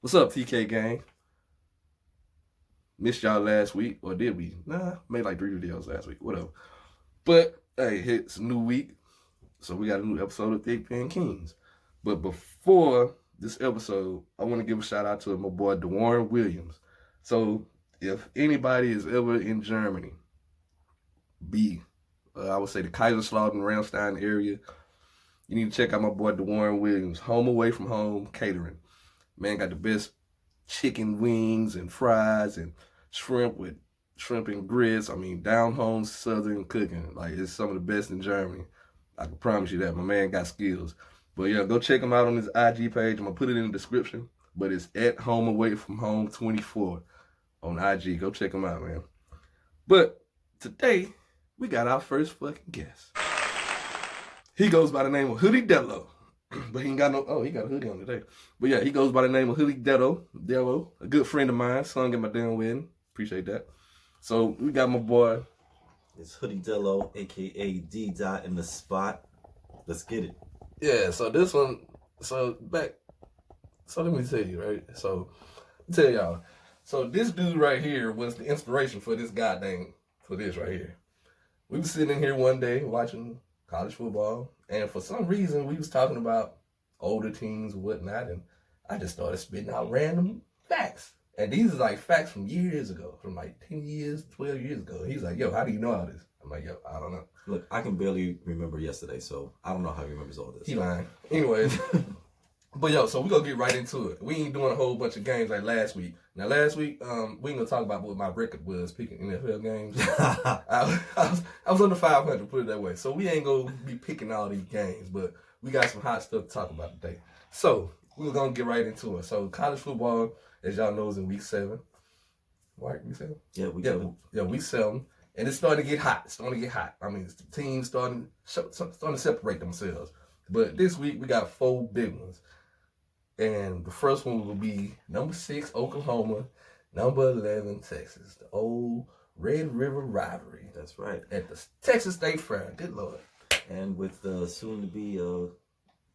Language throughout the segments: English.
What's up, TK gang? Missed y'all last week, or did we? Nah, made like 3 videos last week, whatever. But hey, it's a new week, so we got a new episode of Thick Pen Kings. But before this episode, I want to give a shout out to my boy DeWarren Williams. So if anybody is ever in Germany, I would say the Kaiserslautern, Ramstein area, you need to check out my boy DeWarren Williams, Home Away from Home Catering. Man got the best chicken wings and fries and shrimp and grits. I mean, down home Southern cooking. Like, it's some of the best in Germany. I can promise you that. My man got skills. But yeah, go check him out on his IG page. I'm going to put it in the description. But it's at Home Away from Home 24 on IG. Go check him out, man. But today, we got our first fucking guest. He goes by the name of Hoodie Dello. But he ain't got he got a hoodie on today. But yeah, he goes by the name of Hoodie Dello, a good friend of mine, sung at my damn wedding. Appreciate that. So we got my boy. It's Hoodie Dello, aka D Dot in the spot. Let's get it. Yeah, so this one, so let me tell you, right? So tell y'all. So this dude right here was the inspiration for this right here. We was sitting in here one day watching college football, and for some reason we was talking about older teams and whatnot, and I just started spitting out random facts. And these are like facts from years ago, from like 10 years, 12 years ago. He's like, yo, how do you know all this? I'm like, yo, I don't know. Look, I can barely remember yesterday, so I don't know how he remembers all this. He lying. Anyways, but yo, so we're gonna get right into it. We ain't doing a whole bunch of games like last week. Now last week, we ain't gonna talk about what my record was picking NFL games. I was under 500, put it that way. So we ain't gonna be picking all these games, but we got some hot stuff to talk about today. So we're gonna get right into it. So college football, as y'all know, is in week 7. Right, week 7? Yeah, week 7. Yeah, week 7. And it's starting to get hot. I mean, the teams starting to separate themselves. But this week, we got 4 big ones. And the first one will be number 6, Oklahoma, number 11, Texas. The old Red River rivalry. That's right. At the Texas State Fair. Good Lord. And with soon-to-be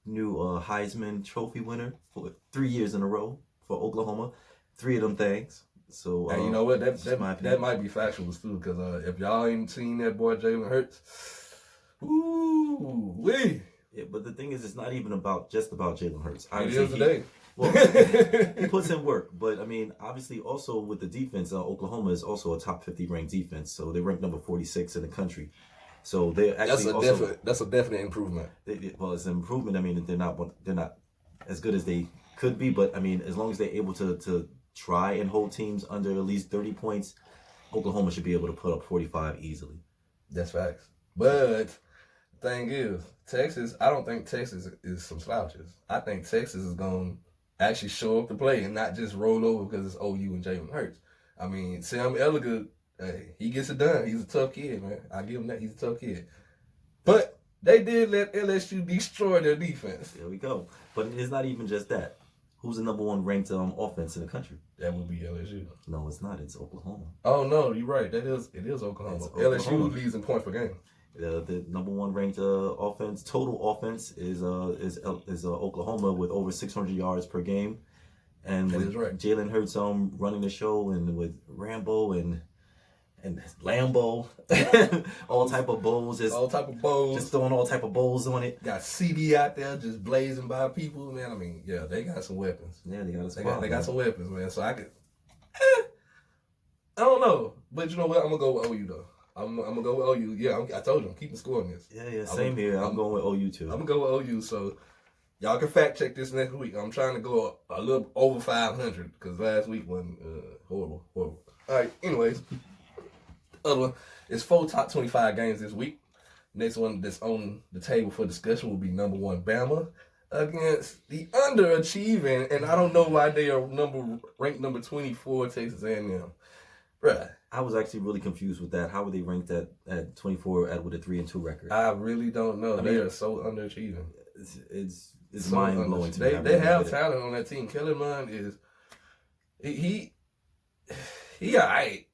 new Heisman Trophy winner for 3 years in a row for Oklahoma. 3 of them things. So and you know what? That might be factual too, because if y'all ain't seen that boy Jalen Hurts, ooh wee. Yeah, but the thing is, it's not even just about Jalen Hurts. It is today. Well, he puts in work, but I mean, obviously, also with the defense, Oklahoma is also a top 50 ranked defense, so they rank number 46 in the country. So they actually that's a definite improvement. Well, it's an improvement. I mean, they're not as good as they could be, but I mean, as long as they're able to try and hold teams under at least 30 points, Oklahoma should be able to put up 45 easily. That's facts. But the thing is, Texas, I don't think Texas is some slouches. I think Texas is going to actually show up to play and not just roll over because it's OU and Jalen Hurts. I mean, Sam Elliott, hey, he gets it done. He's a tough kid, man. I give him that. He's a tough kid. But they did let LSU destroy their defense. There we go. But it's not even just that. Who's the number 1 ranked offense in the country? That would be LSU. No, it's not. It's Oklahoma. Oh no, you're right. It is Oklahoma. LSU leads in points per game. The number 1 ranked total offense is Oklahoma with over 600 yards per game, and that with is right. Jalen Hurts running the show, and with Rambo and Lambo, all type of bowls, just throwing all type of bowls on it. Got CD out there just blazing by people, man. I mean, yeah, they got some weapons. Yeah, they got some weapons, man. So I could, I don't know, but you know what? I'm gonna go with OU though. I'm gonna go with OU. Yeah, I told you I'm keeping score on this. Yeah, same here. I'm going with OU too. I'm gonna go with OU. So y'all can fact check this next week. I'm trying to go a little over 500 because last week went horrible. All right. Anyways. Other one is 4 top 25 games this week. Next one that's on the table for discussion will be number 1 Bama against the underachieving, and I don't know why they are ranked number 24 Texas A&M. Bruh. I was actually really confused with that. How were they ranked at 24 with a 3-2 record? I really don't know. They are so underachieving. It's so mind blowing to me. They have talent on that team. Kellerman is he alright.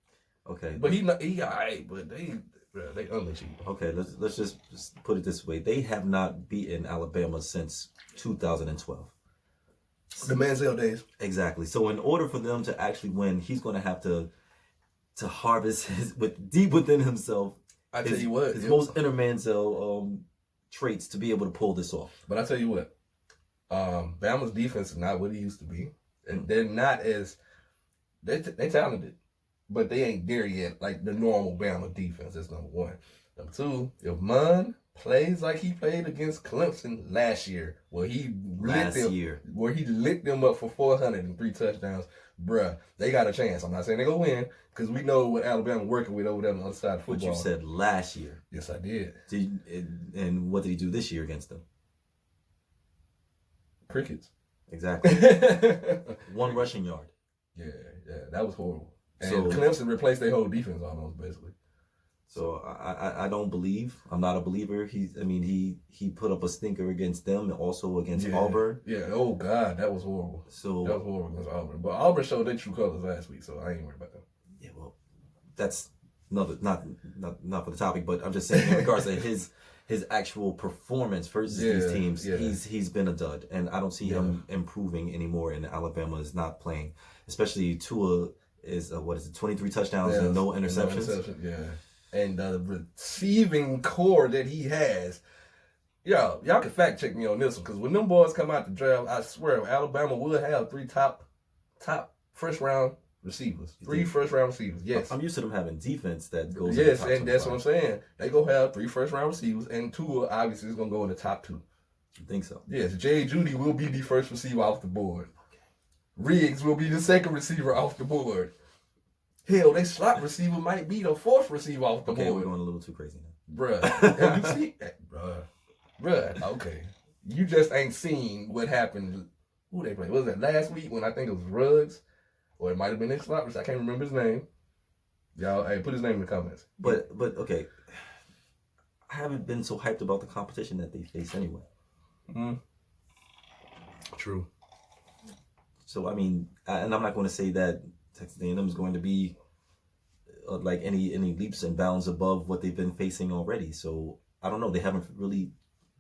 Okay, but he alright, but they underachieving. Okay, let's just put it this way: they have not beaten Alabama since 2012. The Manziel days. Exactly. So in order for them to actually win, he's going to have to harvest deep within himself. I tell you what, his most inner Manziel traits to be able to pull this off. But I tell you what, Bama's defense is not what it used to be, and they're not as they talented, but they ain't there yet. Like the normal Bama defense. That's number one. Number two, if Munn plays like he played against Clemson last year, where he lit them up for 403 touchdowns, bruh, they got a chance. I'm not saying they're gonna win because we know what Alabama working with over there on the other side of football. But you said last year. Yes, I did. And what did he do this year against them? Crickets. Exactly. 1 rushing yard. Yeah, that was horrible. And Clemson replaced their whole defense almost, basically. So I don't believe. I'm not a believer. He put up a stinker against them and also against Auburn. Yeah. Oh God, that was horrible. So that was horrible against Auburn. But Auburn showed their true colors last week, so I ain't worried about them. Yeah, well, that's not for the topic. But I'm just saying in regards to his actual performance versus these teams, he's been a dud, and I don't see him improving anymore. And Alabama is not playing, especially Tua is 23 touchdowns and no interceptions. Yeah. And the receiving core that he has, y'all can fact check me on this one, because when them boys come out the draft, I swear Alabama will have 3 top first round receivers. 3 first round receivers. Yes. I'm used to them having defense that goes. Yes, and that's what I'm saying. They gonna have 3 first round receivers, and 2 obviously is gonna go in the top 2. You think so? Yes. Jay Judy will be the first receiver off the board. Riggs will be the second receiver off the board. Hell, they slot receiver might be the 4th receiver off the board. Okay, we're going a little too crazy now. Bruh. Have you seen that? Bruh. Okay. You just ain't seen what happened. Who they played? Was it last week when I think it was Ruggs? Or it might have been Nick Slot, I can't remember his name. Y'all, hey, put his name in the comments. But okay. I haven't been so hyped about the competition that they face anyway. True. So, and I'm not going to say that Texas A&M is going to be like any leaps and bounds above what they've been facing already. So I don't know. They haven't really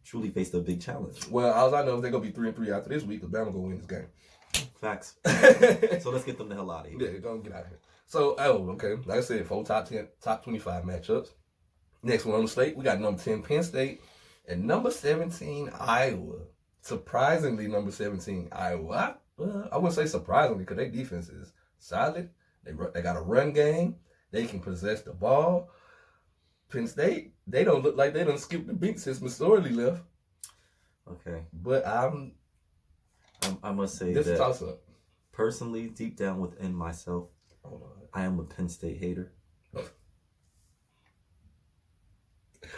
truly faced a big challenge. Well, all I know is they're gonna be 3-3 after this week because Bama gonna win this game. Facts. So let's get them the hell out of here. Yeah, gonna get out of here. So okay. Like I said, 4 top 25 matchups. Next one on the slate, we got number 10 Penn State and number 17 Iowa. Surprisingly, number 17 Iowa. I wouldn't say surprisingly because their defense is solid. They got a run game. They can possess the ball. Penn State, they don't look like they done skipped the beat since Missouri left. Okay. But I must say this that toss up. Personally, deep down within myself, I am a Penn State hater.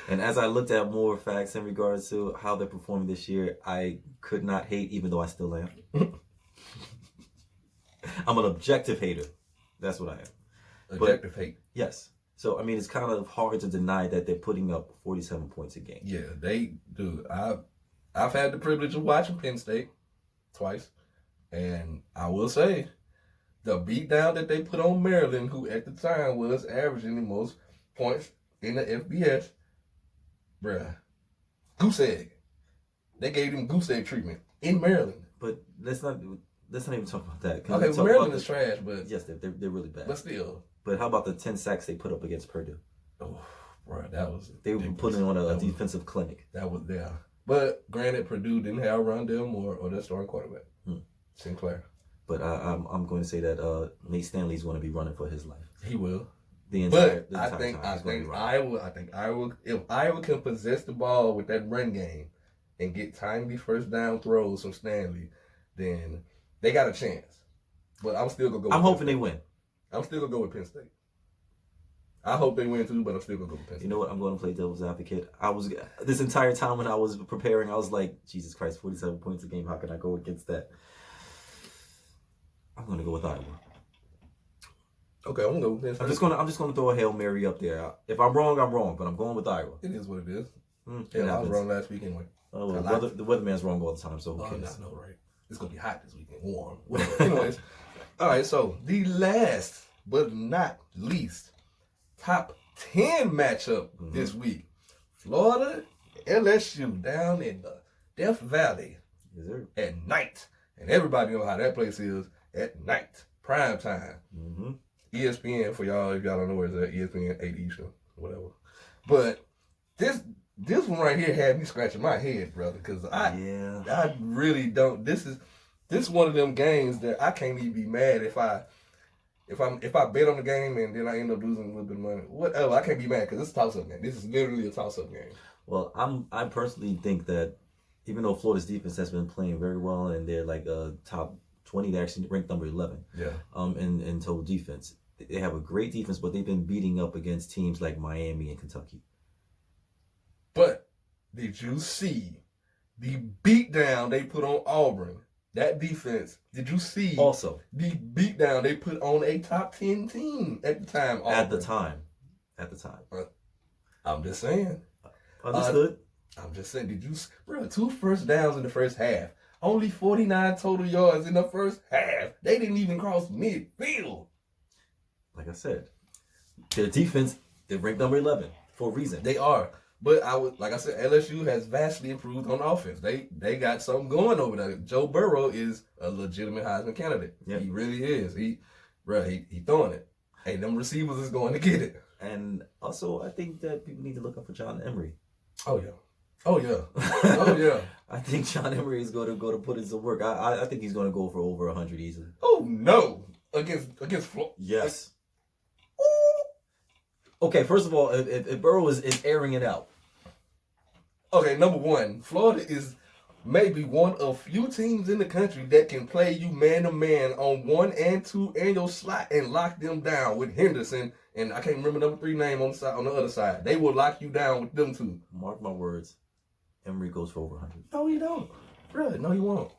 And as I looked at more facts in regards to how they're performing this year, I could not hate, even though I still am. I'm an objective hater. That's what I am. Objective hate. Yes. So, it's kind of hard to deny that they're putting up 47 points a game. Yeah, they do. I've had the privilege of watching Penn State twice. And I will say, the beatdown that they put on Maryland, who at the time was averaging the most points in the FBS, bruh, goose egg. They gave them goose egg treatment in Maryland. But let's not even talk about that. Okay, Maryland is trash, but yes, they're really bad. But still. But how about the 10 sacks they put up against Purdue? Oh, bro, that was they were putting on a defensive clinic. That was there. But granted, Purdue didn't have Rondell Moore or their starting quarterback, Sinclair. But I'm going to say that Nate Stanley's going to be running for his life. He will. I think Iowa. If Iowa can possess the ball with that run game and get timely first down throws from Stanley, then they got a chance. But I'm still gonna go. I'm hoping they win. I'm still gonna go with Penn State. I hope they win too, but I'm still gonna go with Penn State. You know what? I'm going to play devil's advocate. This entire time when I was preparing, I was like, Jesus Christ, 47 points a game. How can I go against that? I'm going to go with Iowa. Okay, I'm gonna go with Penn State. I'm just gonna throw a Hail Mary up there. If I'm wrong, I'm wrong, but I'm going with Iowa. It is what it is. I was wrong last week anyway. Oh, well, the weatherman's wrong all the time, so who cares? I know, right? It's gonna be hot this weekend, warm. Anyways, all right. So the last but not least, top 10 matchup this week: Florida, LSU down in the Death Valley at night. And everybody know how that place is at night, prime time. Mm-hmm. ESPN for y'all, if y'all don't know where it's at, ESPN 8 Eastern, whatever. But this one right here had me scratching my head, brother, because I really don't. This is one of them games that I can't even be mad if I bet on the game and then I end up losing a little bit of money. Whatever, I can't be mad because it's a toss-up game. This is literally a toss-up game. Well, I personally think that even though Florida's defense has been playing very well and they're like top 20, they're actually ranked number 11. Yeah. In total defense, they have a great defense, but they've been beating up against teams like Miami and Kentucky. But did you see the beatdown they put on Auburn? That defense, did you see also the beatdown they put on a top 10 team at the time? Auburn? At the time. I'm just saying. Understood. I'm just saying, did you, bro, 2 first downs in the first half. Only 49 total yards in the first half. They didn't even cross midfield. Like I said, their defense, they're ranked number 11 for a reason. They are. But like I said, LSU has vastly improved on offense. They got something going over there. Joe Burrow is a legitimate Heisman candidate. Yep. He really is. He throwing it. Hey, them receivers is going to get it. And also, I think that people need to look up for John Emery. Oh yeah. Oh yeah. Oh yeah. I think John Emery is going to put in some work. I think he's going to go for over 100 easily. Oh no. Against Florida. Yes. Okay, first of all, if Burrow is airing it out. Okay, number one, Florida is maybe one of few teams in the country that can play you man-to-man on 1 and 2 and your slot and lock them down with Henderson and I can't remember number 3 name on the other side. They will lock you down with them two. Mark my words, Emery goes for over 100. No, he don't. Really? No, he won't.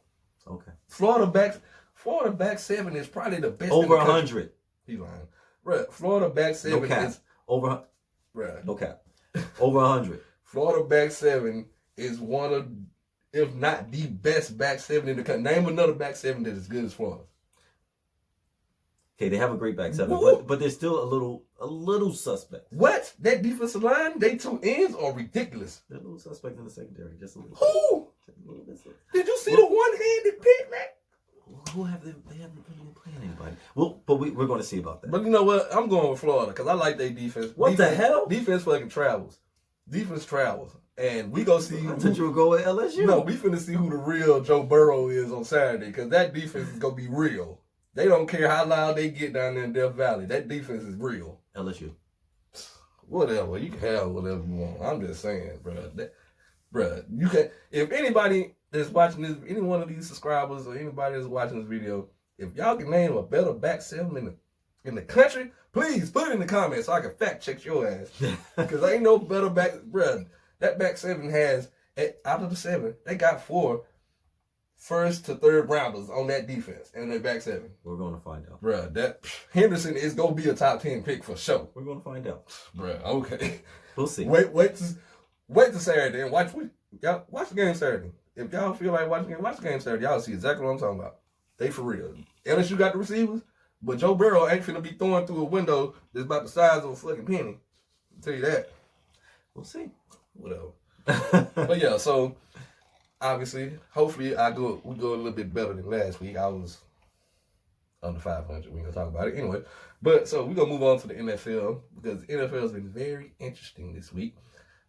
Okay. Florida back 7 is probably the best. Over 100. He's lying. Bruh, Florida back 7 is over. Bruh. No cap. Over 100. Florida back 7 is one of, if not the best back 7 in the country. Name another back 7 that is as good as Florida. Okay, they have a great back 7, but they're still a little suspect. What? That defensive line, they 2 ends are ridiculous. They're a little suspect in the secondary, just a little. Who? Just a little bit. Did you see the one-handed pick, man? Who have they? They haven't been playing anybody. Well, but we're going to see about that. But you know what? I'm going with Florida because I like their defense. The hell? Defense fucking travels. Defense travels. And we go see. I thought you were going with LSU. No, we finna see who the real Joe Burrow is on Saturday because that defense is gonna be real. They don't care how loud they get down there in Death Valley. That defense is real. LSU. Whatever. You can have whatever you want. I'm just saying, bro. You can. If anybody that's watching this, any one of these subscribers or anybody that's watching this video, if y'all can name a better back 7 in the country, please put it in the comments so I can fact check your ass. Because ain't no better back, bro. That back 7 has, out of the 7, they got 4 first to third rounders on that defense and their back 7. We're going to find out. Bruh, that Henderson is going to be a top 10 pick for sure. We're going to find out. Bruh, okay. We'll see. Wait to Saturday and watch the game Saturday. If y'all feel like watch the game Saturday, y'all see exactly what I'm talking about. They for real. LSU got the receivers, but Joe Burrow ain't finna be throwing through a window that's about the size of a fucking penny. I'll tell you that. We'll see. Whatever. But yeah, so obviously, hopefully we go a little bit better than last week. I was under 500. We ain't gonna talk about it anyway. But so we're gonna move on to the NFL because the NFL has been very interesting this week.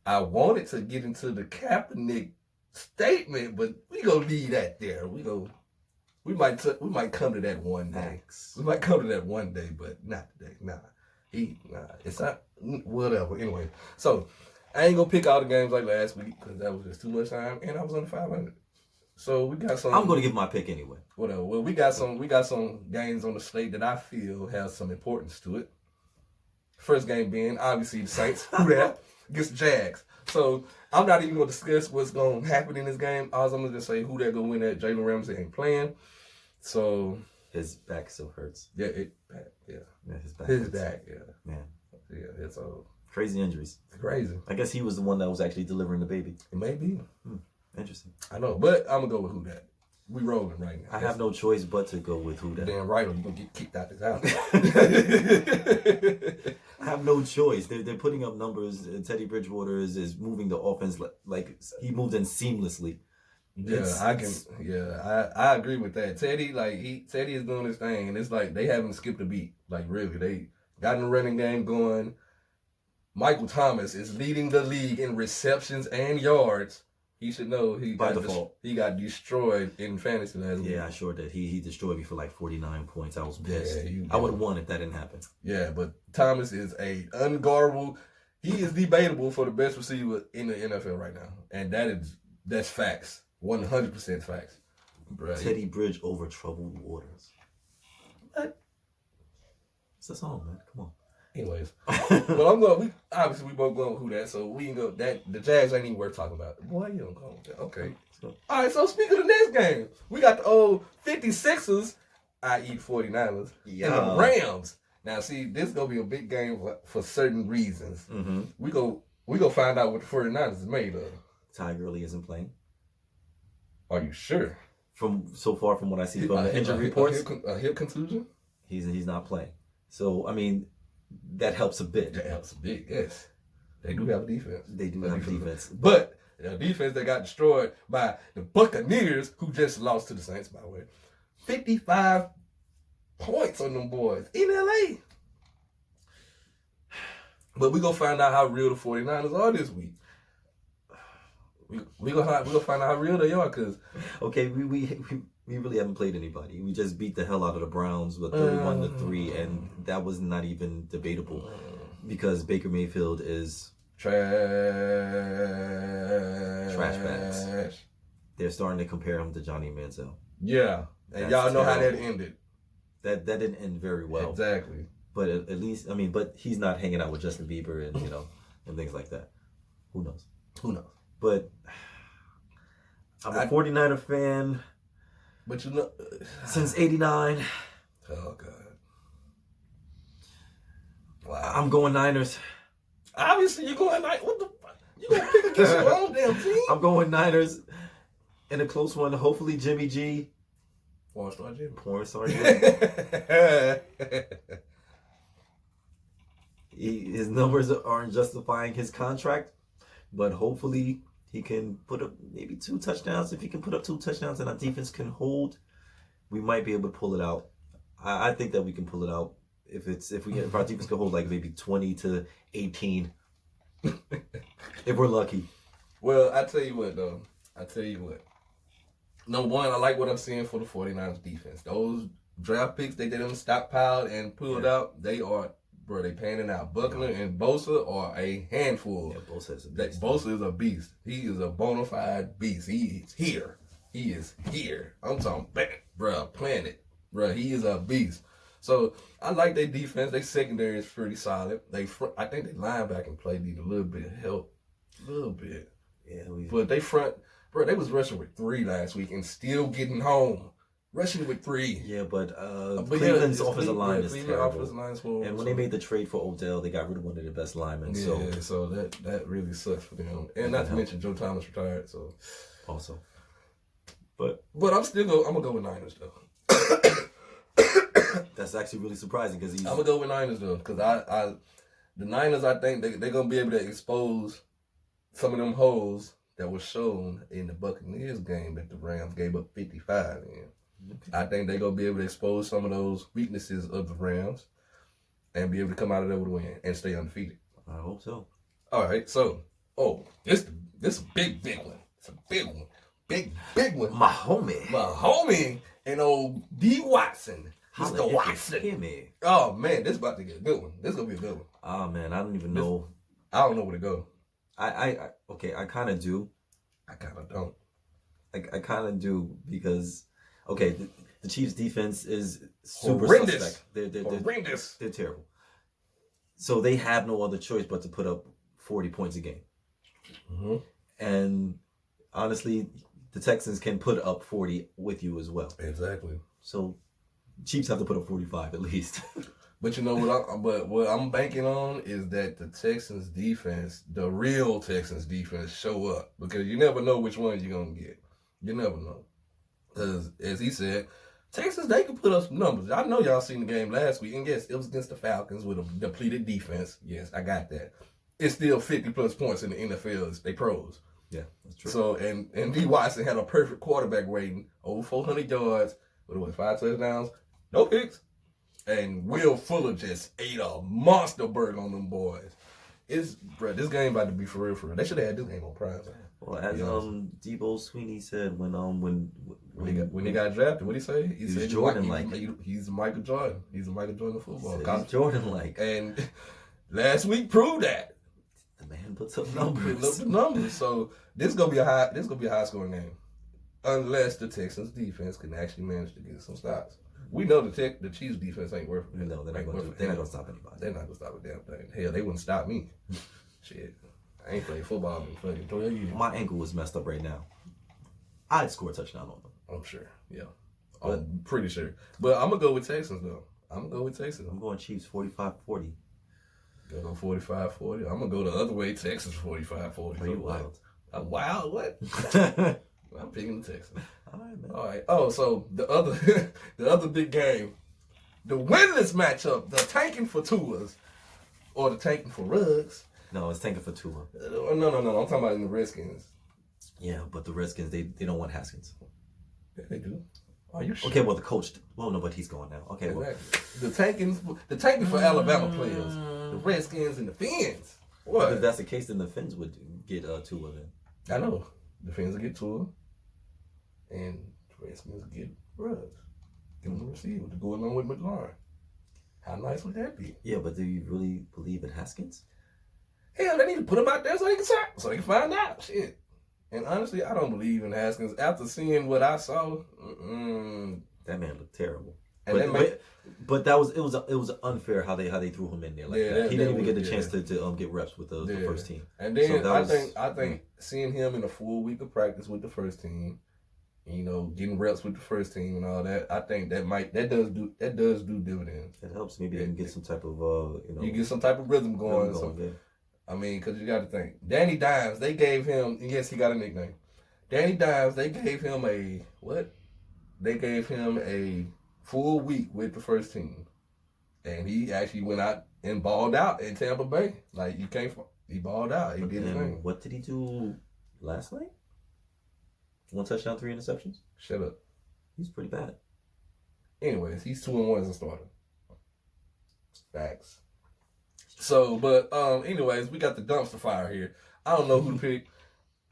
I wanted to get into the Kaepernick statement, but we gonna leave that there. We might come to that one day. We might come to that one day, but not today. It's not whatever. Anyway, so I ain't gonna pick all the games like last week because that was just too much time, and I was under 500. So we got some. I'm gonna give my pick anyway. Whatever. Well, we got some games on the slate that I feel has some importance to it. First game being obviously the Saints. Who that? Against the Jags. So I'm not even gonna discuss what's gonna happen in this game. All I'm gonna just say who they're gonna win at. Jalen Ramsey ain't playing. So his back still hurts. Yeah, his back. Yeah, man. Yeah, it's crazy injuries. It's crazy. I guess he was the one that was actually delivering the baby. It may be. Interesting. I know, but I'm gonna go with who that. We rolling right now. I have no choice but to go with who that. Damn right, or you gonna get kicked out this house. I have no choice. They're putting up numbers. Teddy Bridgewater is moving the offense like he moved in seamlessly. I agree with that. Teddy is doing his thing, and it's like they haven't skipped a beat. Like really, they got the running game going. Michael Thomas is leading the league in receptions and yards. He should know by default. He got destroyed in fantasy last week. Yeah, I sure did. He destroyed me for like 49 points. I was pissed. Yeah, I would have won if that didn't happen. Yeah, but Thomas is a unguardable. He is debatable for the best receiver in the NFL right now, and that's facts. 100% facts. Right. Teddy Bridge over troubled waters. What? It's a song, man. Come on. Anyways, but we both going with who that, so we can go that the Jags ain't even worth talking about. Boy, you don't go with that. Okay. All right, so speaking of the next game, we got the old 56ers, i.e. 49ers, and the Rams. Now, see, this is gonna be a big game for certain reasons. Mm-hmm. We go find out what the 49ers is made of. Ty Gurley isn't playing. Are you sure? From what I see from the injury reports, a hip contusion. He's not playing. So I mean, that helps a bit. That helps a bit. Yes, they do have a defense. They do have a defense, but a defense that got destroyed by the Buccaneers, who just lost to the Saints, by the way. 55 points on them boys in LA. But we gonna find out how real the 49ers are this week. We gonna find out how real they are, cause okay, we really haven't played anybody. We just beat the hell out of the Browns with 31-3, and that was not even debatable because Baker Mayfield is trash bags. They're starting to compare him to Johnny Manziel. Yeah, and y'all know how that ended. That didn't end very well. Exactly. But at least, I mean, but he's not hanging out with Justin Bieber and and things like that. Who knows? But I'm a 49er fan. But since '89. Oh God! Wow. I'm going Niners. Obviously, you're going Niners. What the fuck? You gonna pick against your own damn team? I'm going Niners in a close one. Hopefully, Jimmy G. Porn star Jimmy. His numbers aren't justifying his contract, but hopefully he can put up maybe 2 touchdowns. If he can put up 2 touchdowns and our defense can hold, we might be able to pull it out. I think that we can pull it out if our defense can hold like maybe 20-18, if we're lucky. Well, I tell you what. Number one, I like what I'm seeing for the 49ers defense. Those draft picks they didn't stockpiled and pulled out, they panning out. Buckner and Bosa are a handful. Yeah, Bosa is a beast. He is a bona fide beast. He is here. I'm talking back, planet. He is a beast. So I like their defense. Their secondary is pretty solid. I think their linebacking play need a little bit of help. A little bit. Yeah. But they front, they was rushing with 3 last week and still getting home. Rushing with 3. Yeah, but Cleveland's offensive line is terrible. And when they made the trade for Odell, they got rid of one of their best linemen. Yeah, so that really sucks for them. And not to mention Joe Thomas retired, so also. But I'm gonna go with Niners though. That's actually really surprising because I'm gonna go with Niners though, because the Niners, I think they're gonna be able to expose some of them holes that were shown in the Buccaneers game that the Rams gave up 55 in. Okay. I think they're gonna be able to expose some of those weaknesses of the Rams and be able to come out of there with a win and stay undefeated. I hope so. All right, so this is a big one. It's a big one. Big one. My homie. And old D. Watson. Mr. Watson. Oh, man, this is about to get a good one. This is going to be a good one. Oh, man, I don't even know. I don't know where to go. I kind of do. I kind of don't. I kind of do because, the Chiefs' defense is super horrendous. They're horrendous. They're terrible. So they have no other choice but to put up 40 points a game. Mm-hmm. And honestly, the Texans can put up 40 with you as well. Exactly. So Chiefs have to put up 45 at least. But you know what I'm banking on is that the Texans defense, the real Texans defense, show up, because you never know which one you're gonna get. You never know. Because as he said, Texas, they can put up some numbers. I know y'all seen the game last week, and yes, it was against the Falcons with a depleted defense. Yes, I got that. It's still 50 plus points in the NFL. They pros. Yeah, that's true. So and D. Watson had a perfect quarterback rating, over 400 yards, what was 5 touchdowns, no picks, and Will Fuller just ate a monster burger on them boys. Bro, this game about to be for real, for real. They should have had this game on prime time. Well, as Debo Sweeney said when he got drafted, what did he say? He said Jordan-like. He's Michael Jordan. He's a Michael Jordan of football. He's Jordan-like. And last week proved that. The man puts up numbers. So this gonna be a high scoring game, unless the Texans defense can actually manage to get some stops. We know the Chiefs defense ain't worth it. No, they're not gonna stop anybody. They're not gonna stop a damn thing. Hell, they wouldn't stop me. Shit, I ain't played football in fucking 12 years. My ankle was messed up right now. I'd score a touchdown on them. I'm sure. Yeah, I'm pretty sure. But I'm gonna go with Texans though. I'm going Chiefs 45-40. Go 45-40. I'm gonna go the other way. Texas 45-40. Are you wild? Wild what? I'm picking the Texans. All right, man. All right. Oh, so the other big game, the winless matchup, the tanking for Tua's or the tanking for Ruggs. No, it's tanking for Tua. No. I'm talking about in the Redskins. Yeah, but the Redskins they don't want Haskins. Yeah, they do. Are you sure? Okay, well the coach. Well, no, but he's going now. Okay, well the tanking for Alabama players, the Redskins and the Fins. What? If that's the case, then the Fins would get Tua then. I know the Fins will get Tua, and the Redskins will get Ruggs. Give them a receiver to go along with McLaurin. How nice would that be? Yeah, but do you really believe in Haskins? Hell, they need to put him out there so they can find out. Shit. And honestly, I don't believe in Haskins. After seeing what I saw, that man looked terrible. And but it was unfair how they threw him in there like that. He didn't even get the chance to get reps with the first team. And then so I think seeing him in a full week of practice with the first team, getting reps with the first team and all that, I think that does do dividends. It helps. Maybe they can get some type of you get some type of rhythm going. I mean, because you got to think. Danny Dimes, they gave him, yes, he got a nickname. Danny Dimes, they gave him They gave him a full week with the first team. And he actually went out and balled out in Tampa Bay. Like, he balled out. He did his thing. What did he do last night? 1 touchdown, 3 interceptions? Shut up. He's pretty bad. Anyways, he's 2-1 as a starter. Facts. So, but anyways, we got the dumpster fire here. I don't know who to pick.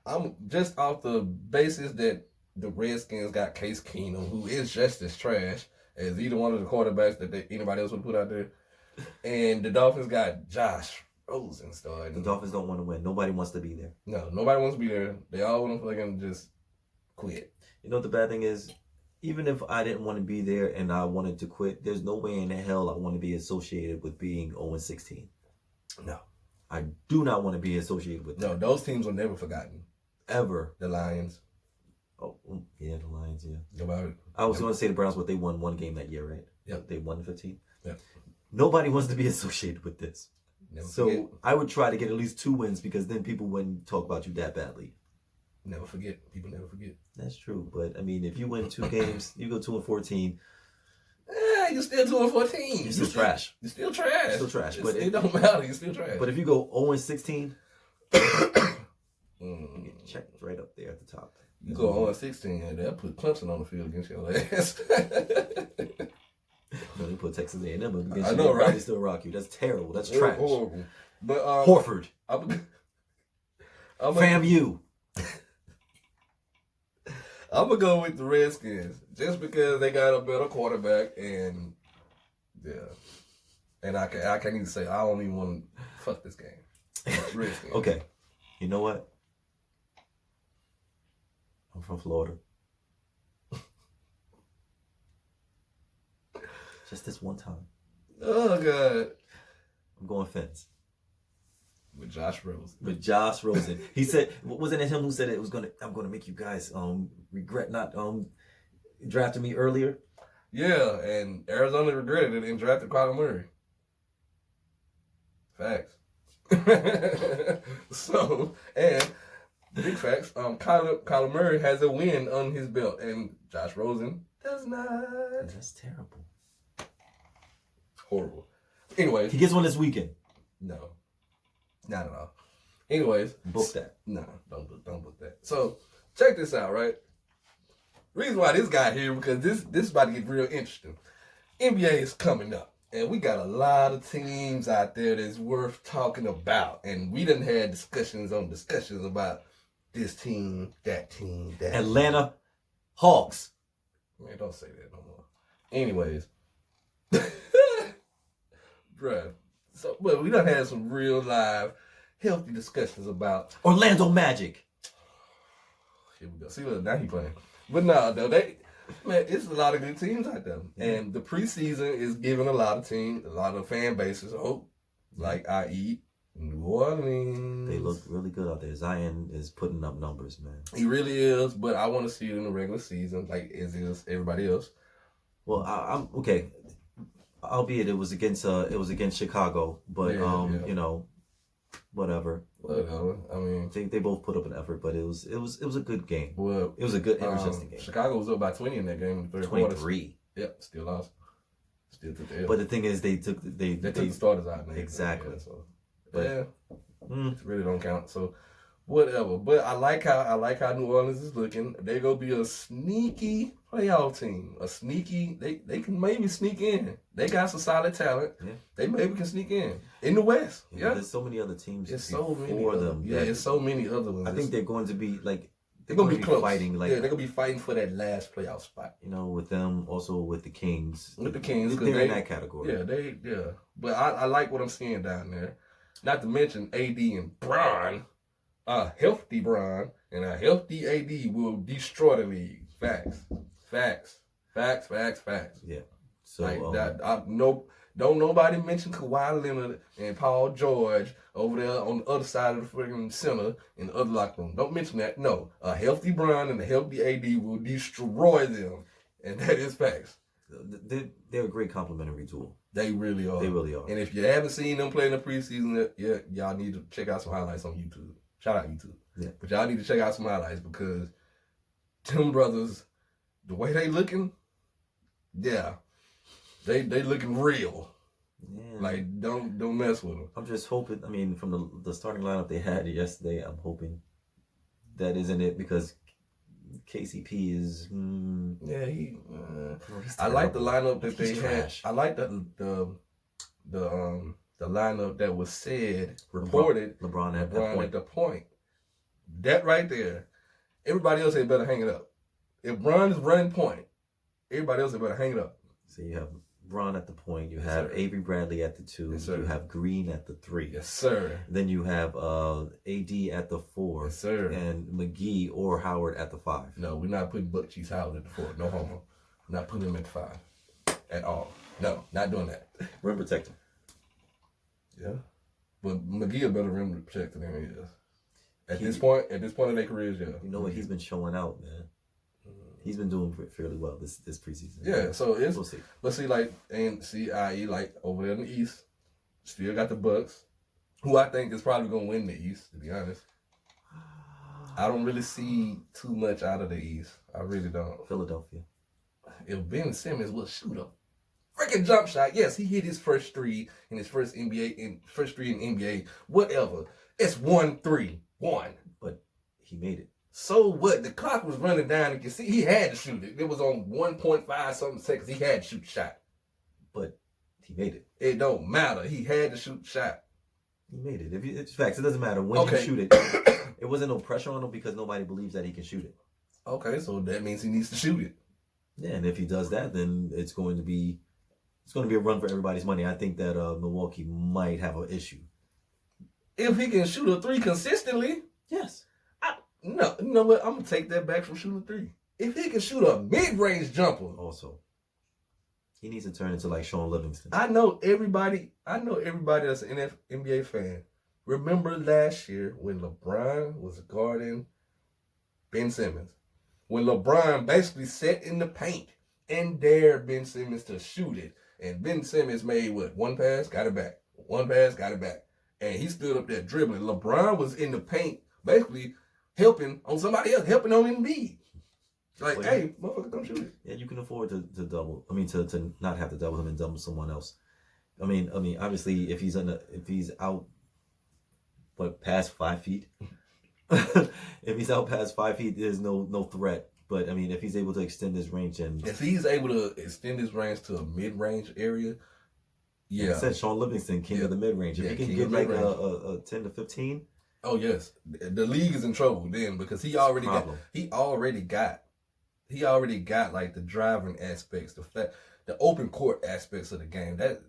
I'm just off the basis that the Redskins got Case Keenum, who is just as trash as either one of the quarterbacks that anybody else would put out there. And the Dolphins got Josh Rosen starting. The Dolphins don't want to win. Nobody wants to be there. No, nobody wants to be there. They all want to fucking just quit. You know what the bad thing is? Even if I didn't want to be there and I wanted to quit, there's no way in the hell I want to be associated with being 0-16. No. I do not want to be associated with that. No, those teams are never forgotten. Ever. The Lions. Oh, yeah, the Lions, yeah. About it. I was going to say the Browns, but they won 1 game that year, right? Yep. They won 15. Yep. Nobody wants to be associated with this. Never so forget. I would try to get at least 2 wins because then people wouldn't talk about you that badly. Never forget. People never forget. That's true. But, I mean, if you win 2 games, you go 2-14. You're still 2-14. You're still trash. You're still trash. Still trash. But it don't matter. You're still trash. But if you go 0-16, you get checked right up there at the top. You go 0-16, and they'll put Clemson on the field against your ass. No, they put Texas A&M against you. I know, right? They still rock you. That's terrible. That's trash. Horrible. But Horford. FAMU. I'm gonna go with the Redskins just because they got a better quarterback and I can't even say I don't even want to fuck this game. Redskins. Okay, you know what? I'm from Florida. Just this one time. Oh God. I'm going Fins. With Josh Rosen. With Josh Rosen. He said, wasn't it him who said I'm gonna make you guys regret not drafting me earlier? Yeah, and Arizona regretted it and drafted Kyler Murray. Facts. So, and big facts, Kyler Murray has a win on his belt and Josh Rosen does not. That's terrible. Horrible. Anyways. He gets one this weekend. No. Not at all. Anyways, Book that. Nah, don't book that. So check this out, right? Reason why this guy here because this is about to get real interesting. NBA is coming up, and we got a lot of teams out there that's worth talking about, and we done had discussions about this team, that team, that Atlanta Hawks. Man, don't say that no more. Anyways, bruh. So, but we done had some real live, healthy discussions about Orlando Magic. Here we go. See, look, now he playing. But no, though, man, it's a lot of good teams out there. And the preseason is giving a lot of fan bases hope. Like, i.e., New Orleans. They look really good out there. Zion is putting up numbers, man. He really is, but I want to see it in the regular season, like as is everybody else. Well, I'm okay. Albeit it was against Chicago, but you know, whatever. I mean, they both put up an effort, but it was a good game. Well, it was a good interesting game. Chicago was up by 20 in that game in the third 23. quarter. Yep, still lost. Still took the L. But the thing is, they took the starters out. Man. Exactly. Yeah, so it really don't count. So whatever. But I like how New Orleans is looking. They're gonna be a sneaky playoff team. A sneaky. They can maybe sneak in. They got some solid talent. Yeah. They maybe can sneak in the West. Yeah. There's so many other teams. There's so many for them. Yeah, there's so many other ones. I think they're going to be like. They're gonna be close. Fighting. Like, they're gonna be fighting for that last playoff spot. You know, with them, also with the Kings. With the Kings, they're in that category. Yeah, But I like what I'm seeing down there. Not to mention AD and Bron, a healthy Bron and a healthy AD will destroy the league. Facts. Yeah. So like that. Don't nobody mention Kawhi Leonard and Paul George over there on the other side of the freaking center in the other locker room. Don't mention that. No, a healthy Bron and a healthy AD will destroy them, and that is facts. They're a great complementary duo. They really are. They really are. And if you haven't seen them play in the preseason, y'all need to check out some highlights on YouTube. Shout out YouTube. Yeah. But y'all need to check out some highlights because them brothers, the way they looking, they looking real. Yeah. Like don't mess with them. I'm just hoping. I mean, from the starting lineup they had yesterday, I'm hoping that isn't it because KCP is. I like the lineup that they had. I like the lineup that was reported. LeBron at the point. That right there. Everybody else had better hang it up. If Bron is running point, everybody else had better hang it up. So you have Bron at the point. You have Avery Bradley at the 2. Yes, you have Green at the 3. Yes, sir. Then you have AD at the 4. Yes, sir. And McGee or Howard at the 5. No, we're not putting Buck Cheese Howard at the 4. No homo. We're not putting him at the 5 at all. No, not doing that. Rim protector. Yeah, but McGee is better rim protector than he is. At this point in their careers, yeah. You know what? He's been showing out, man. He's been doing fairly well this preseason. Yeah, so it's we'll see. Let's see, IE like over there in the East, still got the Bucks, who I think is probably gonna win the East. To be honest, I don't really see too much out of the East. I really don't. Philadelphia. If Ben Simmons will shoot a freaking jump shot, yes, he hit his first three in his first three in NBA. Whatever, it's 1-3-1, but he made it. So what? The clock was running down. You can see he had to shoot it. It was on 1.5 something seconds. He had to shoot the shot. But he made it. It don't matter. He had to shoot the shot. He made it. It's facts. It doesn't matter when you shoot it. It wasn't no pressure on him because nobody believes that he can shoot it. Okay, so that means he needs to shoot it. Yeah, and if he does that, then it's going to be a run for everybody's money. I think that Milwaukee might have an issue. If he can shoot a 3 consistently, yes. No, you know what? I'm going to take that back from shooting 3. If he can shoot a mid-range jumper. Also, he needs to turn into like Sean Livingston. I know everybody that's an NBA fan. Remember last year when LeBron was guarding Ben Simmons? When LeBron basically sat in the paint and dared Ben Simmons to shoot it. And Ben Simmons made what? One pass, got it back. One pass, got it back. And he stood up there dribbling. LeBron was in the paint basically helping on somebody else, helping on Embiid. Like, hey, motherfucker, come shoot it. Yeah, you can afford to double. I mean, to not have to double him and double someone else. I mean, obviously, if he's out but past 5 feet. If he's out past 5 feet, there's no threat. But I mean, if he's able to extend his range and if he's able to extend his range to a mid-range area, yeah. Like I said, Sean Livingston, king of the mid-range. If he can get like a 10 to 15. Oh yes, the league is in trouble then because he already got like the driving aspects, the open court aspects of the game. That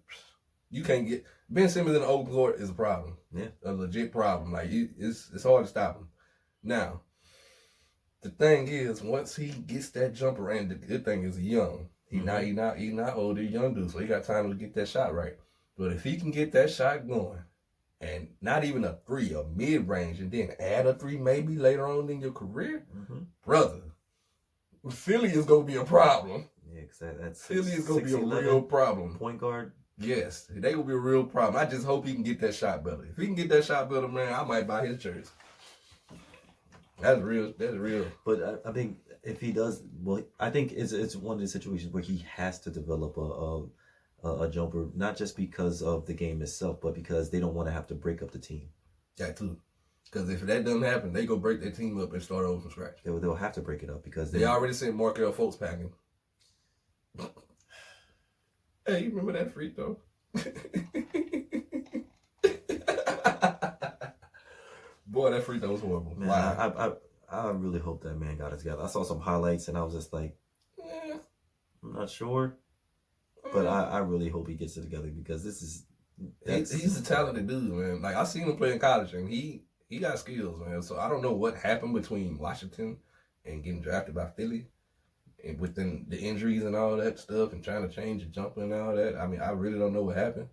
you can't get Ben Simmons in the open court is a problem. Yeah, a legit problem. Like it's hard to stop him. Now, the thing is, once he gets that jumper, and the good thing is he's young. He's not older, young dude, so he got time to get that shot right. But if he can get that shot going, and not even a three, a mid-range, and then add a three maybe later on in your career, brother, Philly is going to be a problem. Yeah, because that's Philly is going to be a real problem. Point guard. Yes, they going to be a real problem. I just hope he can get that shot better. If he can get that shot better, man, I might buy his jersey. That's real. That's real. But I think if he does, well, I think it's one of the situations where he has to develop a jumper, not just because of the game itself, but because they don't want to have to break up the team. That too. Because if that doesn't happen, they go break their team up and start over from scratch. They'll have to break it up because they already sent Markel Fultz packing. Hey, you remember that free throw? Boy, that free throw was horrible. Man, wow. I really hope that man got it together. I saw some highlights and I was just like, I'm not sure. But I really hope he gets it together because he's a talented dude, man. Like I seen him play in college and he got skills, man. So I don't know what happened between Washington and getting drafted by Philly and within the injuries and all that stuff and trying to change the jumper and all that. I mean, I really don't know what happened.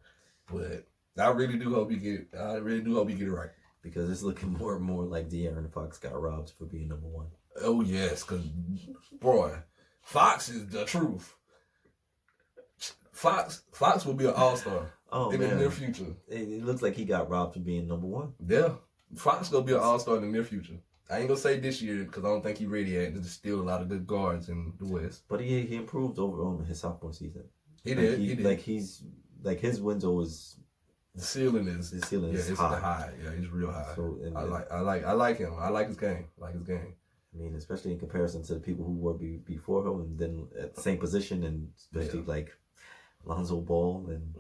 But I really do hope he get it right. Because it's looking more and more like De'Aaron Fox got robbed for being number one. Oh yes, because boy, Fox is the truth. Fox will be an all-star in the near future. It looks like he got robbed for being number one. Yeah. Fox gonna be an all-star in the near future. I ain't gonna say this year because I don't think he's ready yet. There's still a lot of good guards in the West. But he improved overall in his sophomore season. He did. Like his window is the ceiling is it's high. Yeah, he's real high. So I like him. I like his game. I mean, especially in comparison to the people who were before him and then at the same position, and especially like Lonzo Ball and.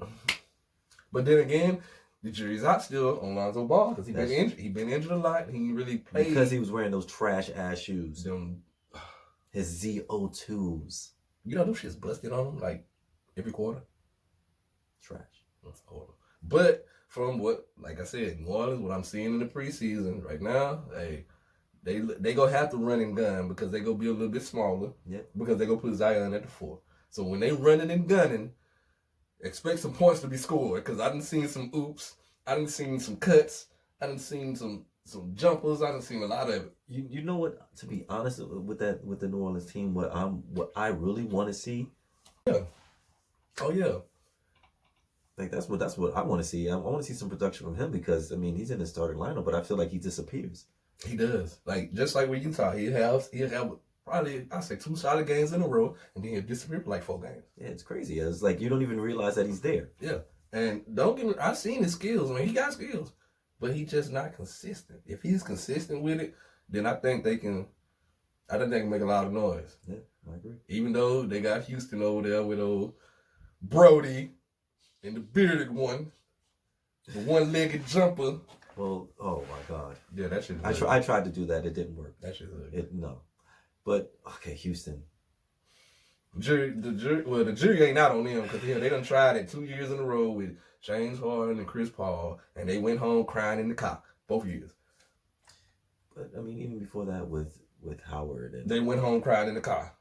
But then again, the jury's out still on Lonzo Ball because he been injured. He been injured a lot. He really played because he was wearing those trash ass shoes. His ZO2s. You know those shits busted on him like every quarter. Trash. That's horrible. But from what, like I said, New Orleans, what I'm seeing in the preseason right now, they gonna have to run and gun because they gonna be a little bit smaller. Yeah. Because they gonna put Zion at the 4. So when they running and gunning, expect some points to be scored because I done seen some oops, I done seen some cuts, I done seen some jumpers, I done seen a lot of it. You know what? To be honest with the New Orleans team, what I really want to see. Yeah. Oh yeah. Like that's what I want to see. I want to see some production from him because I mean he's in the starting lineup, but I feel like he disappears. He does. Like just like with Utah, he'll have probably I say 2 solid games in a row, and then he'll disappear for like 4 games. Yeah, it's crazy. It's like you don't even realize that he's there. Yeah, and don't get me. I've seen his skills. I mean, he got skills, but he's just not consistent. If he's consistent with it, then I think they can. I think they can make a lot of noise. Yeah, I agree. Even though they got Houston over there with old Brody. And the bearded one, the one-legged jumper. Well, oh my God. Yeah, that shit. I tried to do that. It didn't work. That shit. No. But okay, Houston. The jury ain't out on them because they done tried it 2 years in a row with James Harden and Chris Paul, and they went home crying in the cock both years. But I mean, even before that, with Howard, and they went home crying in the car.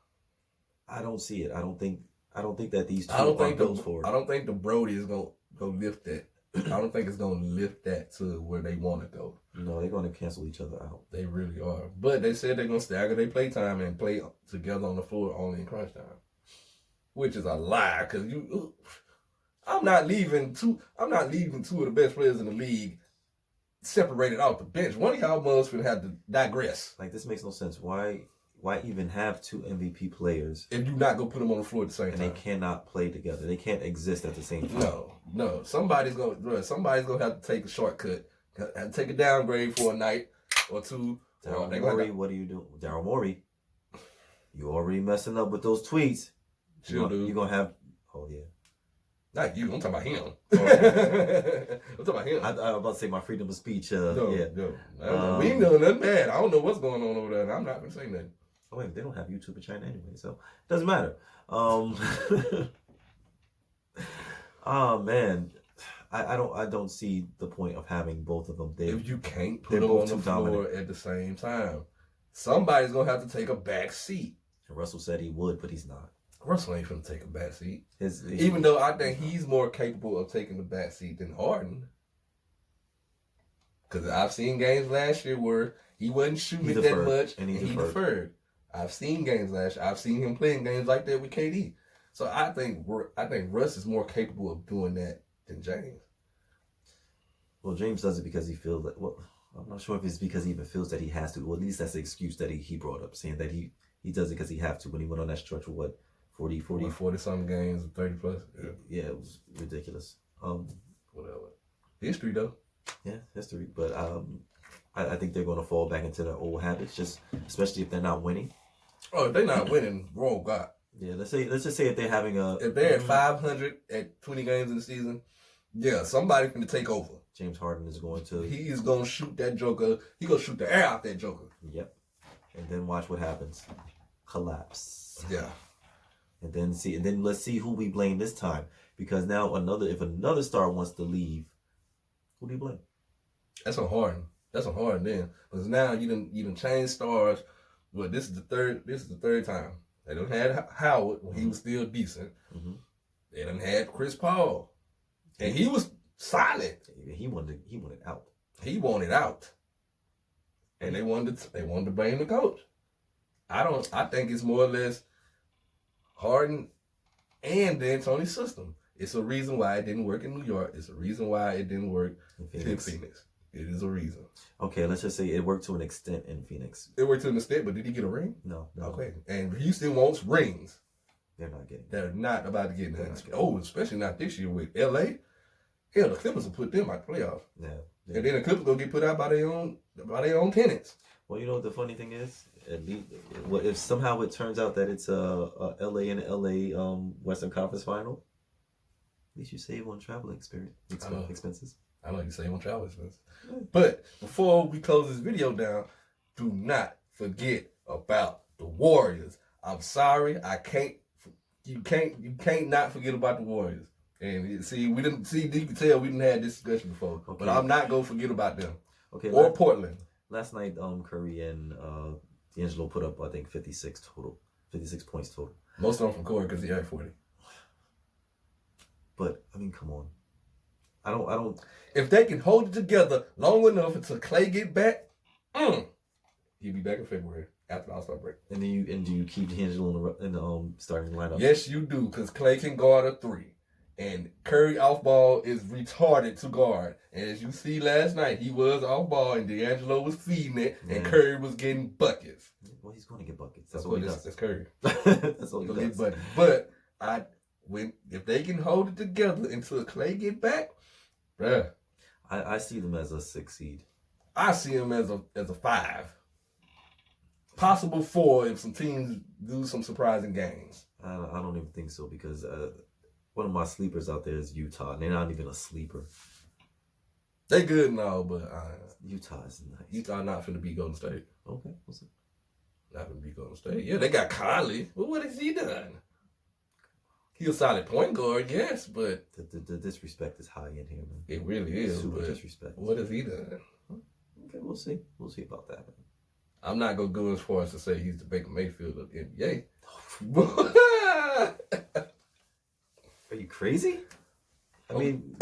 I don't see it. I don't think that these two are built for it. I don't think the Brody is gonna go lift that. I don't think it's gonna lift that to where they want to go. No, they're gonna cancel each other out. They really are. But they said they're gonna stagger their play time and play together on the floor only in crunch time, which is a lie. Cause I'm not leaving two of the best players in the league separated off the bench. One of y'all must have to digress. Like this makes no sense. Why even have 2 MVP players if you not gonna put them on the floor at the same time? And they cannot play together. They can't exist at the same time. No. Somebody's gonna have to take a shortcut Had to take a downgrade for a night or two. Daryl Morey, what do you do? Daryl Morey, you already messing up with those tweets. You're going to have, oh yeah. Not you, I'm talking about him. I'm talking about him. I was about to say my freedom of speech. We ain't doing nothing bad. I don't know what's going on over there, and I'm not going to say nothing. Oh wait, they don't have YouTube in China anyway, so it doesn't matter. Oh man, I don't see the point of having both of them. If you can't put them on the floor at the same time, somebody's gonna have to take a back seat. And Russell said he would, but he's not. Russell ain't gonna take a back seat. Even though I think he's more capable of taking the back seat than Harden. Because I've seen games last year where he wasn't shooting it that much, and he deferred. I've seen games last year. I've seen him playing games like that with KD. So I think Russ is more capable of doing that than James. Well, James does it because he feels that. Well, I'm not sure if it's because he even feels that he has to. Well, at least that's the excuse that he brought up, saying that he does it because he have to. When he went on that stretch of 40 some games, 30 plus. Yeah, it was ridiculous. Whatever. History though. Yeah, history. But I think they're going to fall back into their old habits, just especially if they're not winning. Oh, if they're not winning, oh God. Yeah, let's just say if they're having if they're at 500 at 20 games in the season, yeah, somebody's going to take over. James Harden is going to. He's going to shoot that joker. He's going to shoot the air out that joker. Yep. And then watch what happens. Collapse. Yeah. And then let's see who we blame this time, because now if another star wants to leave, who do you blame? That's on Harden. That's on Harden then, because now you done changed stars. Well, this is the third time. They done had Howard when he was still decent. Mm-hmm. They done had Chris Paul, and he was solid. He wanted out. He wanted out, and they wanted to blame the coach. I think it's more or less Harden and the D'Antoni system. It's a reason why it didn't work in New York. It's a reason why it didn't work in Phoenix. It is a reason. Okay, let's just say it worked to an extent in Phoenix. It worked to an extent, but did he get a ring? No. Okay, and Houston wants rings. They're not getting. They're not about to get none. Oh, especially not this year with LA. Hell, the Clippers will put them out the playoffs. Yeah. And then the Clippers gonna get put out by their own tenants. Well, you know what the funny thing is? If somehow it turns out that it's a LA and LA Western Conference final, at least you save on travel expenses. I know you save on travel expenses. But before we close this video down, do not forget about the Warriors. I'm sorry, you can't not forget about the Warriors. And you can tell we didn't have this discussion before. Okay. But I'm not gonna forget about them. Okay. Or Portland. Last night, Curry and D'Angelo put up, I think, 56 points total. Most of them from Corey because he had 40. But I mean, come on. I don't. If they can hold it together long enough until Clay get back, he'll be back in February after the All-Star break. And then do you keep D'Angelo in the starting lineup? Yes, you do, because Clay can guard a 3. And Curry off ball is retarded to guard. And as you see last night, he was off ball and D'Angelo was feeding it, and Curry was getting buckets. Well, he's going to get buckets. That's what he does. That's Curry. That's all he does. Get buckets. But if they can hold it together until Clay get back, bruh. I see them as a 6 seed. I see them as a 5. Possible 4 if some teams do some surprising games. I don't even think so, because one of my sleepers out there is Utah. They're not even a sleeper. They good now, but Utah is nice. Utah not finna beat Golden State. Okay, what's it? Not finna beat Golden State. Yeah, they got Conley. Well, what has he done? He's a solid point guard, yes, but the disrespect is high in here, man. It really is. Super disrespect. What has he done? Okay, we'll see. We'll see about that, man. I'm not gonna go as far as to say he's the Baker Mayfield of the NBA. Are you crazy? I mean,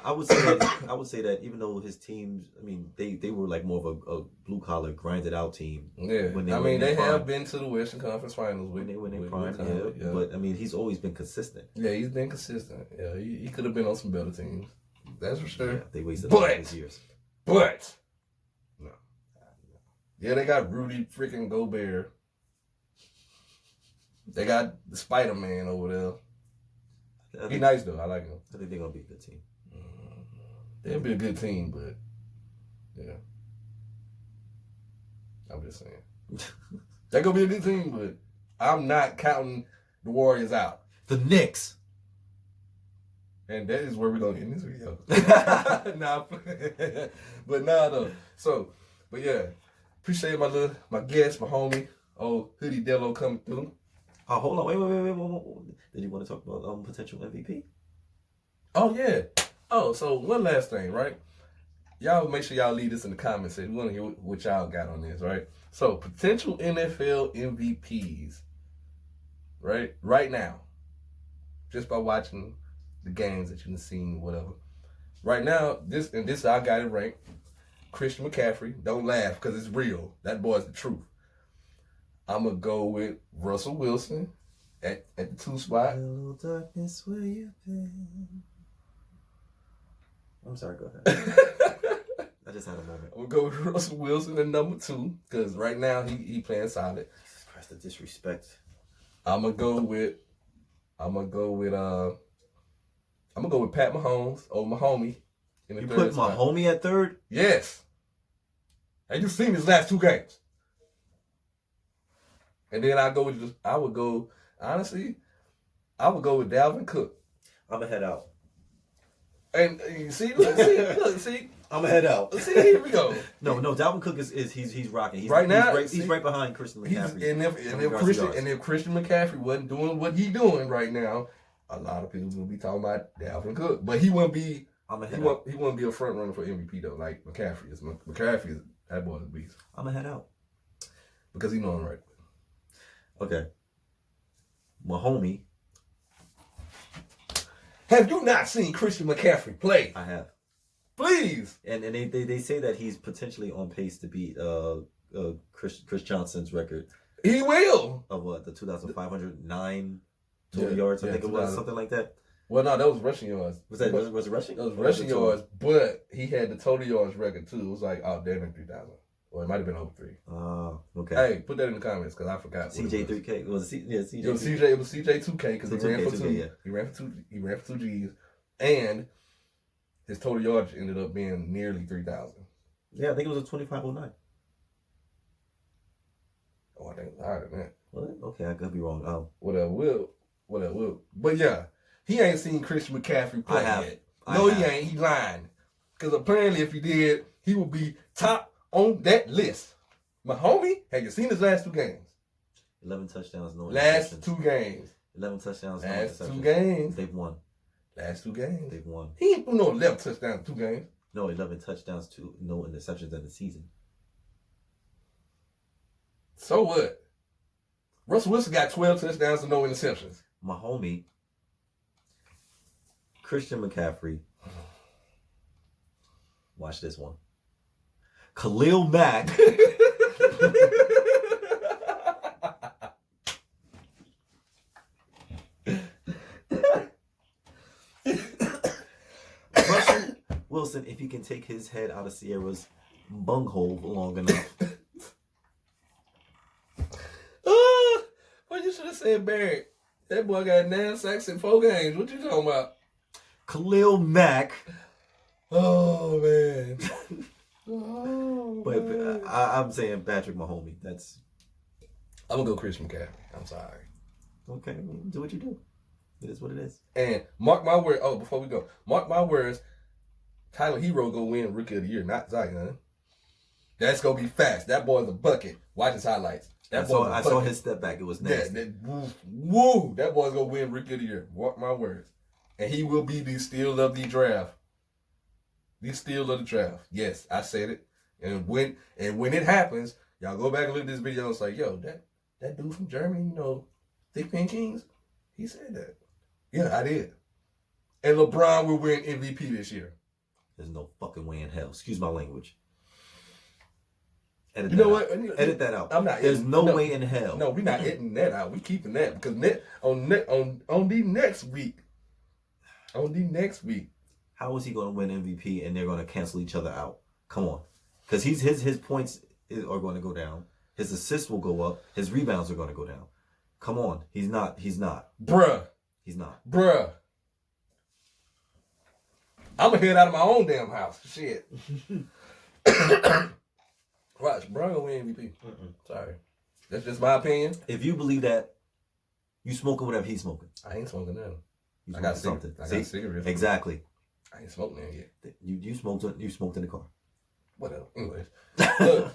I would say that even though his teams, I mean, they were like more of a blue collar, grinded out team. Yeah, they have been to the Western Conference Finals when they prime. Yeah, but I mean, he's always been consistent. Yeah, he's been consistent. Yeah, he could have been on some better teams. That's for sure. Yeah, they wasted all those years. But no. Yeah, they got Rudy freaking Gobert. They got the Spider-Man over there. He's nice though. I like him. I think they're gonna be a good team. They'll be a good team, but Yeah. I'm just saying. That gonna be a good team, but I'm not counting the Warriors out. The Knicks. And that is where we're gonna end this video. Nah, but nah though. So, but yeah, appreciate my guest, my homie, old Hoodie Dello coming through. Oh, hold on, wait. Did you want to talk about potential MVP? Oh yeah. Oh, so one last thing, right? Y'all make sure y'all leave this in the comments. We want to hear what y'all got on this, right? So potential NFL MVPs, right? Right now, just by watching the games that you've seen, whatever. Right now, this I got it ranked. Christian McCaffrey. Don't laugh because it's real. That boy's the truth. I'm gonna go with Russell Wilson at the 2 spot. Hello, darkness, where you been? I'm sorry, go ahead. I just had a moment. I'm gonna go with Russell Wilson at number 2 because right now he playing solid. Jesus Christ, the disrespect. I'm gonna go with Pat Mahomes, my homie. In the You third put my spot. homie at third? Yes. And you've seen his last 2 games. And then I would go with Dalvin Cook. I'm gonna head out. And you see. I'm gonna head out. See, here we go. No, Dalvin Cook is he's rocking. He's Right now, he's right behind Christian McCaffrey. And if Christian McCaffrey wasn't doing what he's doing right now, a lot of people will be talking about Dalvin Cook. But he wouldn't be. He wouldn't be a front runner for MVP though, like McCaffrey is. McCaffrey is that boy's a beast. I'm gonna head out because he know I'm right. Okay. My homie. Have you not seen Christian McCaffrey play? I have. Please. And they say that he's potentially on pace to beat Chris Johnson's record. He will. Of what? The 2,509 total yards, I think it was, something like that. Well, no, that was rushing yards. Was it rushing? That was rushing yards, but he had the total yards record too. It was like, damn it, 3,000. Or it might have been over 3. Oh, okay. Hey, put that in the comments because I forgot. CJ3K. It was CJ. It was CJ2K because he ran for 2. Yeah. He ran for 2 G's, and his total yards ended up being nearly 3,000. Yeah, I think it was a 2,509. Oh, I think it was higher than that. What? Okay, I could be wrong. Whatever will. But yeah, he ain't seen Christian McCaffrey play yet. No, he ain't. He lying. Because apparently, if he did, he would be top on that list. My homie, have you seen his last 2 games? 11 touchdowns, no last interceptions. 2 games. 11 touchdowns, no last interceptions. 2 games. They've won. Last 2 games. They've won. He ain't put no 11 touchdowns 2 games. No, 11 touchdowns to no interceptions in the season. So what? Russell Wilson got 12 touchdowns and no interceptions. My homie, Christian McCaffrey. Watch this one. Khalil Mack. Russell Wilson, if he can take his head out of Sierra's bunghole long enough. Well, you should have said Barrett. That boy got 9 sacks in 4 games. What you talking about? Khalil Mack. Oh, man. But I'm saying Patrick Mahomes. I'm going to go Christian McCaffrey. I'm sorry. Okay, do what you do. It is what it is. And mark my word. Oh, before we go. Mark my words. Tyler Hero going to win Rookie of the Year, not Zion. That's going to be fast. That boy's a bucket. Watch his highlights. I saw his step back. It was nasty. That boy's going to win Rookie of the Year. Mark my words. And he will be the steal of the draft. The steal of the draft. Yes, I said it. And when it happens, y'all go back and look at this video and say, yo, that dude from Germany, Thick Pen Kings, he said that. Yeah, I did. And LeBron will win MVP this year. There's no fucking way in hell. Excuse my language. Edit that out. I'm not. There's no way in hell. No, we're not editing that out. We keeping that because on the next week. How is he going to win MVP and they're going to cancel each other out? Come on, because his points are going to go down. His assists will go up. His rebounds are going to go down. Come on, he's not. Bruh. He's not. Bruh. I'm gonna head out of my own damn house. Shit. Watch, Bron gonna win MVP. Sorry. That's just my opinion. If you believe that, you smoking whatever he's smoking. I ain't smoking nothing. You I got something. I got cigarettes. Exactly. I ain't smoking nothing yet. You smoked in the car. Whatever. Anyways. Look,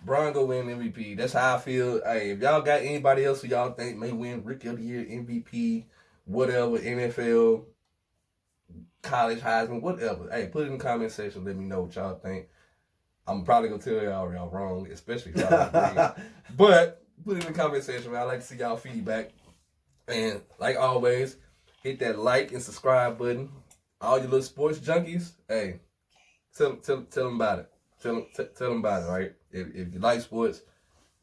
Bron go win MVP. That's how I feel. Hey, if y'all got anybody else who y'all think may win Rookie of the Year, MVP, whatever, NFL, college Heisman, whatever. Hey, put it in the comment section. Let me know what y'all think. I'm probably gonna tell y'all wrong, especially if y'all agree. But put it in the comment section, man. I like to see y'all feedback. And like always, hit that like and subscribe button. All you little sports junkies, hey, tell them about it. Tell them about it, right? If you like sports,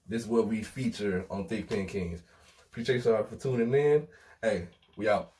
this is what we feature on Thick Pen Kings. Appreciate y'all for tuning in. Hey, we out.